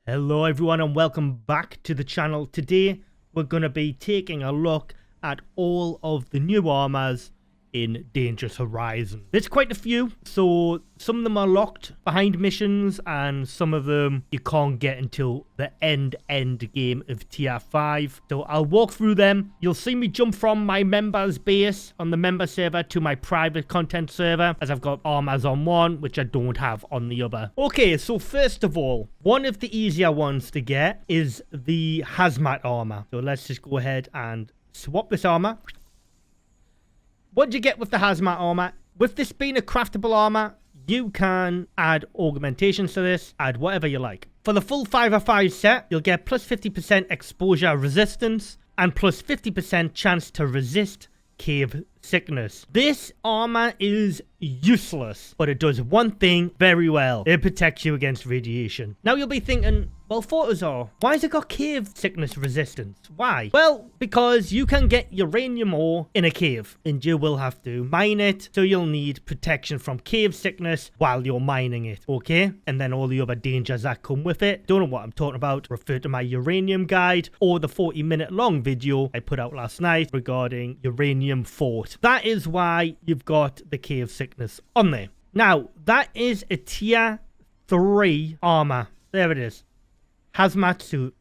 Hello everyone and welcome back to the channel. Today we're going to be taking a look at all of the new armors in Dangerous Horizon. There's quite a few, so some of them are locked behind missions and some of them you can't get until the end game of tier 5. So I'll walk through them. You'll see me jump from my members base on the member server to my private content server, as I've got armors on one which I don't have on the other. Okay, so first of all, one of the easier ones to get is the hazmat armor. So let's just go ahead and swap this armor. What do you get with the hazmat armor? With this being a craftable armor, you can add augmentations to this, add whatever you like. For the full 5/5 set, you'll get plus 50% exposure resistance and plus 50% chance to resist cave sickness. This armor is useless, but it does one thing very well. It protects you against radiation. Now you'll be thinking, well, Photozar, why has it got cave sickness resistance? Why? Well, because you can get uranium ore in a cave and you will have to mine it, so you'll need protection from cave sickness while you're mining it, okay? And then all the other dangers that come with it. Don't know what I'm talking about, refer to my uranium guide or the 40-minute long video I put out last night regarding uranium fort. That is why you've got the cave sickness on there. Now, that is a tier 3 armor. There it is. Hazmat suit.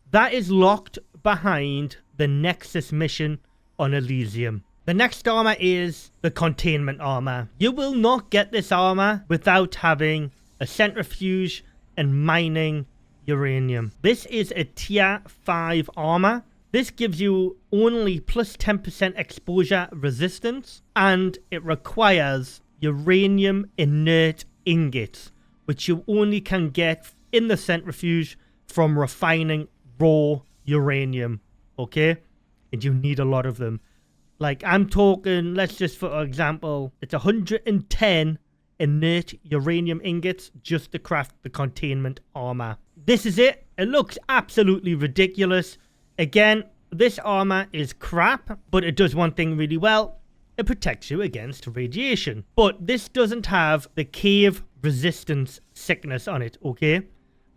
That is locked behind the Nexus mission on Elysium. The next armor is the Containment armor. You will not get this armor without having a centrifuge and mining uranium. This is a tier 5 armor. This gives you only plus 10% exposure resistance, and it requires uranium inert ingots, which you only can get in the centrifuge from refining raw uranium, okay? And you need a lot of them. Like, I'm talking, let's just, for example, it's 110 inert uranium ingots just to craft the Containment armor. This is it. It looks absolutely ridiculous. Again, this armor is crap, but it does one thing really well. It protects you against radiation. But this doesn't have the cave resistance sickness on it, okay?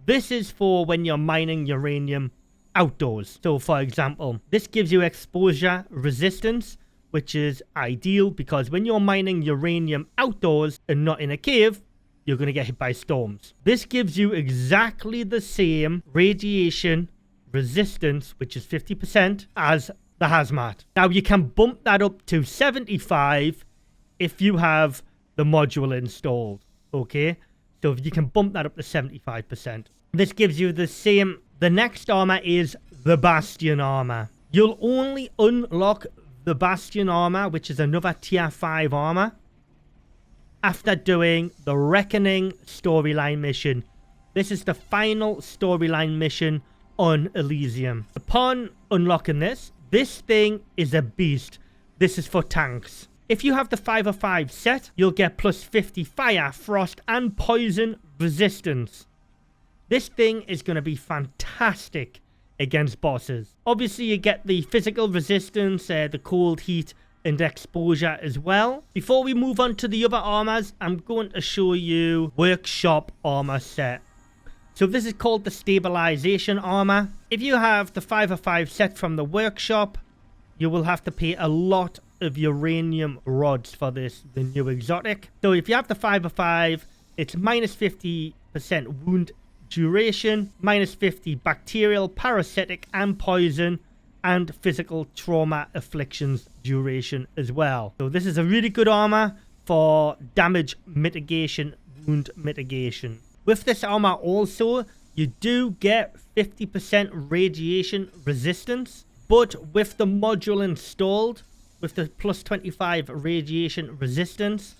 This is for when you're mining uranium outdoors. So, for example, this gives you exposure resistance, which is ideal because when you're mining uranium outdoors and not in a cave, you're going to get hit by storms. This gives you exactly the same radiation resistance, which is 50%, as the hazmat. Now, you can bump that up to 75 if you have the module installed, okay? So you can bump that up to 75%. This gives you the same. The next armor is the Bastion armor. You'll only unlock the Bastion armor, which is another tier 5 armor, after doing the Reckoning storyline mission. This is the final storyline mission on Elysium. Upon unlocking this, this thing is a beast. This is for tanks. If you have the 5/5 set, you'll get plus 50 fire, frost, and poison resistance. This thing is going to be fantastic against bosses. Obviously, you get the physical resistance, the cold, heat, and exposure as well. Before we move on to the other armors, I'm going to show you Workshop armor set. So this is called the Stabilization armor. If you have the 5/5 set from the workshop, you will have to pay a lot of uranium rods for this, the new exotic. So if you have the 5/5, it's minus 50% wound duration, minus 50 bacterial, parasitic, and poison, and physical trauma afflictions duration as well. So this is a really good armor for damage mitigation, wound mitigation. With this armor also, you do get 50% radiation resistance, but with the module installed, with the plus 25 radiation resistance,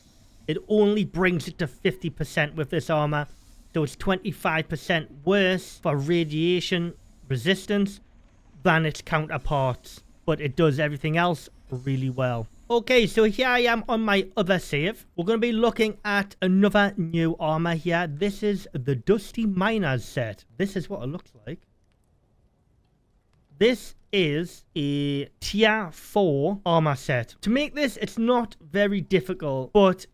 it only brings it to 50% with this armor. So it's 25% worse for radiation resistance than its counterparts, but it does everything else really well. Okay, so here I am on my other save. We're going to be looking at another new armor here. This is the Dusty Miners set. This is what it looks like. This is a tier 4 armor set. To make this, it's not very difficult, but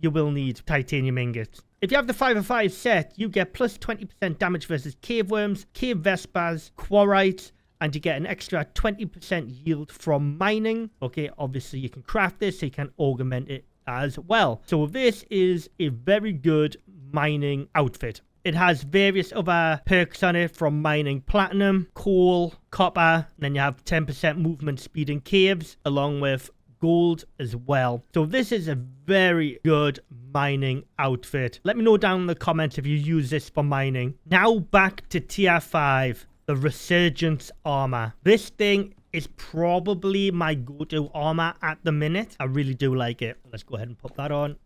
you will need titanium ingots. If you have the 5/5 set, you get plus 20% damage versus cave worms, cave vespers, quarrites, and you get an extra 20% yield from mining. Okay, obviously you can craft this, so you can augment it as well. So this is a very good mining outfit. It has various other perks on it, from mining platinum, coal, copper, and then you have 10% movement speed in caves, along with gold as well. So this is a very good mining outfit. Let me know down in the comments if you use this for mining. Now back to tier 5, the Resurgence armor. This thing is probably my go-to armor at the minute. I really do like it. Let's go ahead and put that on.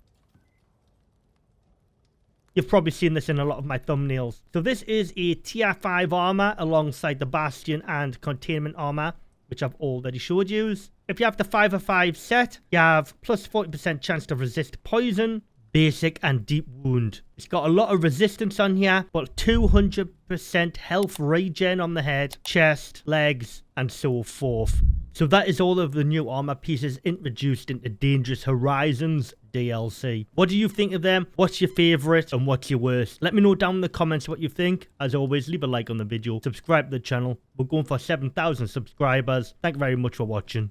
You've probably seen this in a lot of my thumbnails. So this is a tier 5 armor alongside the Bastion and Containment armor, which I've already showed you. If you have the 5/5 set, you have plus 40% chance to resist poison, basic, and deep wound. It's got a lot of resistance on here, but 200% health regen on the head, chest, legs, and so forth. So that is all of the new armor pieces introduced into Dangerous Horizons DLC. What do you think of them? What's your favorite and what's your worst? Let me know down in the comments what you think. As always, leave a like on the video, subscribe to the channel. We're going for 7,000 subscribers. Thank you very much for watching.